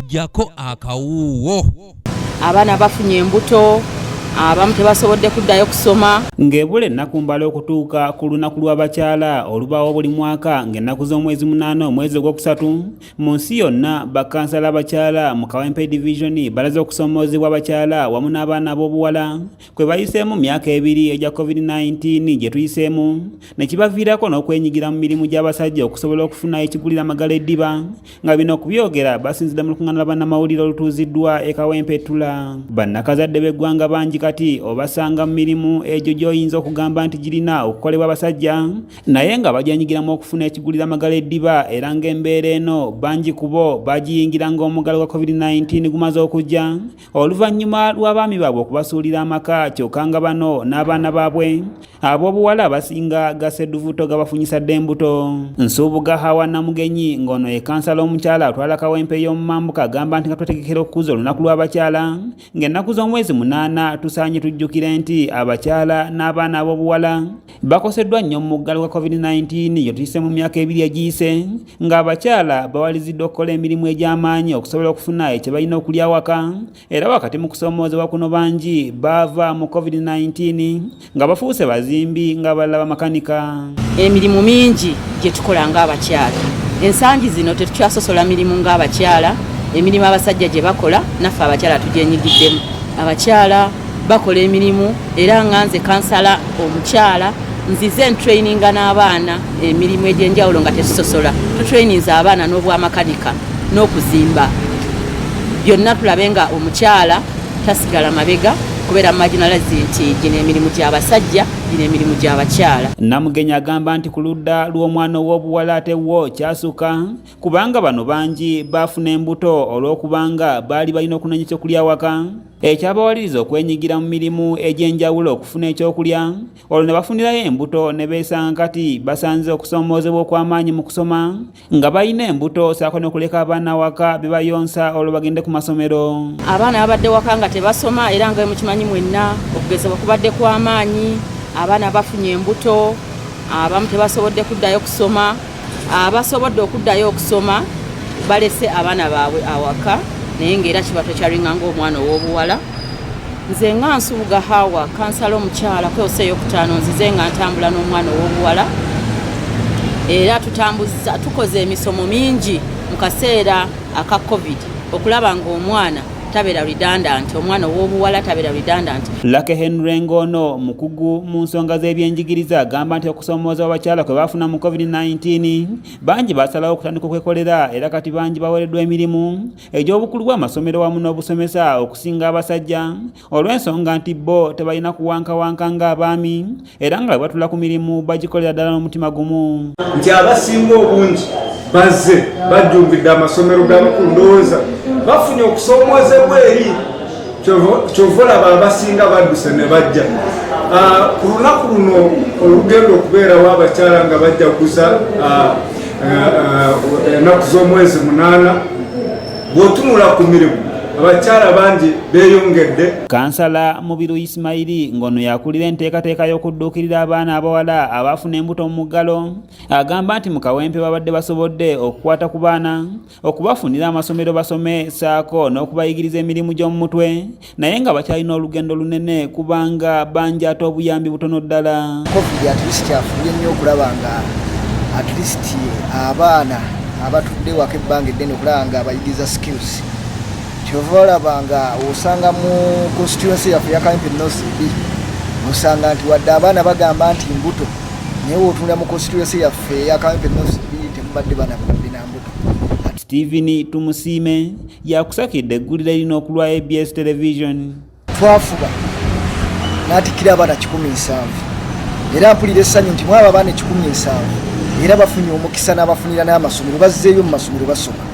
jako akawuwo. Abaana bafunye embuto, abamu tebasobodde kuddayo kusoma. Ng'ebula ennaku mbala okutuuka ku lunaku lw'abakyala olubaawo buli mwaka ng'ennaku z'omwezi 8 omwezi ogwokusatu, mu nsi yonna bakansala abakyala mu Kawempe Division balaze okusomoozebwa abakyala wamu n'abaana ab'obuwala kwe bayiseemu myaka 2 egya COVID-19 gye tuyiseemu ne kibaviirako n'okwenyigira mu mirimu gy'abasajja okusobola okufuna ekigulira amagala eddiba, nga bino okubyogera basinzidde mu lukuŋŋaana lwa bannamawulire olutuuziddwa e Kawempe Tula. Bannakazadde b'eggwanga bangi kati obasanga mu mirimu egyo gy'oyinza okugamba nti girina okukolebwa abasajja naye nga bajanyigiramu okufuna ekigulira amagala eddiba, era ng'embeera eno bangi kubo bagiyingira ng'omuggalo gwa COVID-19 gumaze okujja oluvannyuma lw'abaami baabwe okubasuulira amaka, kyokka nga bano n'abaana baabwe ab'obuwala abasinga gasedduvuto gabafunyisa dde embuto. Nsuubuga Hawa Namugenyi ng'ono ye kansala omukyala atwala Kawempe y'omu mambuka agamba nti nga twetegekera okukuza olunaku lw'abakyala ng'ennaku z'omwezi 8 tusaanye tujjukire nti abakyala n'abaana ab'obuwala bakoseddwa nnyo mu muggalo gwa COVID-19 gye tuyise mu myaka 2 egiyise, ng'abakyala bawaliziddwa okukola emirimu egy'amaanyi okusobola okufuna ekye balina okulya waka, era wakati mu kusoomoozebwa kuno bangi baava mu COVID-19 nga bafuuse bazimbi ng'abalala bamakanika. Emirimu mingi gye tukola ng'abakyala. Ensangi zino tetukyasosola mirimu ng'abakyala, emirimu abasajja gye bakola naffe abakyala tugyenyigiddemu. Abakyala bakola emirimu era nga nze kansala omukyala nzize ntraininga n'abaana emirimu egy'enjawulo nga tetusosola. Tutraininza abaana n'obwamakanika n'okuzimba. Byonna tulabe nga omukyala tasigala mabega kubeera marginalized nti gino emirimu gy'abasajja, gino emirimu gy'abakyala. Namugenyi agamba nti ku ludda lw'omwana ow'obuwala ate wo kyasuka kubanga bano bangi baafuna embuto olw'okubanga baali balina okunoonya ekyokulya waka, ekyabawaliriza okwenyigira mu mirimu egy'enjawulo okufuna ekyokulya, olwo ne bafunirayo embuto ne beesanga kati basanze okusoomoozebwa okw'amaanyi mu kusoma nga balina embuto saako n'okuleka abaana waka be bayonsa olwo bagende ku masomero. Abaana babadde waka nga tebasoma era nga mukimanyi mwenna okugezebwa kubadde kw'amaanyi. Abaana bafunye embuto, abamu tebasobodde kuddayo kusoma, abasobodde okuddayo okusoma balese abaana baabwe awaka naye ng'era kibato kyalinga ng'omwana ow'obuwala. Nze nga Nsuubuga Hawa kansala omukyala kweyoseeyo okutaano nzize nga ntambula n'omwana ow'obuwala era tukoze emisomo mingi mu kaseera aka COVID okulaba ng'omwana tabeera redundant, omwana ow'obuwala tabeera redundant. Lake Henry Ngono mukugu mu nsonga z'ebyenjigiriza agamba nti okusomooza abakyala kwe baafuna mu COVID-19 bangi basalawo okutandika okwekolera era kati bangi baweereddwa emirimu egy'obukulu bw'amasomero wamu n'obusomesa okusinga abasajja olw'ensonga nti bo tebalina kuwankawanka ng'abaami era nga bwe batula ku mirimu bagikolera ddala n'omutima gumu. Nti abasinga obungi bazze bajjumbidde amasomero g'abakulu ndowooza bafunye okusoomoozebwa eri kyova olaba abasinga badduse ne bajja. Ku lunaku luno olugenda okubeerawo abakyala nga bajjaguza ennaku z'omwezi 8 bw'otunula ku mirimu abakyala bangi beeyongedde. Kansala Mubiru Ismaili ng'ono yakulira enteekateeka y'okudduukirira abaana abawala abaafuna embuto mu muggalo agamba nti mu Kawempe babadde basobodde okukwata ku baana okubafunira amasomero basome saako n'okubayigiriza emirimu gy'omu mutwe naye nga bakyalina olugendo lunene kubanga bangi ate obuyambi butono ddala. COVID at least kyafunye nnyo okulaba nga at least abaana abatudde waka ebbanga eddene okulaba nga abayigiriza skills. Kyova olaba nga osanga mu constituency yaffe ya Kawempe North osanga nti wadde abaana bagamba nti mbuto naye wootunda mu constituency yaffe ya Kawempe North temubadde baana babadde na mbuto. Stephen Tumusiime yakusakidde eggulire lino okulwa ABS Television. Twafuba n'atikkira abaana 17 era mpulira essanyu nti mwaba abaana 17 era bafunye omukisa n'abafunira n'amasomero bazzeeyo mu masomero basoma.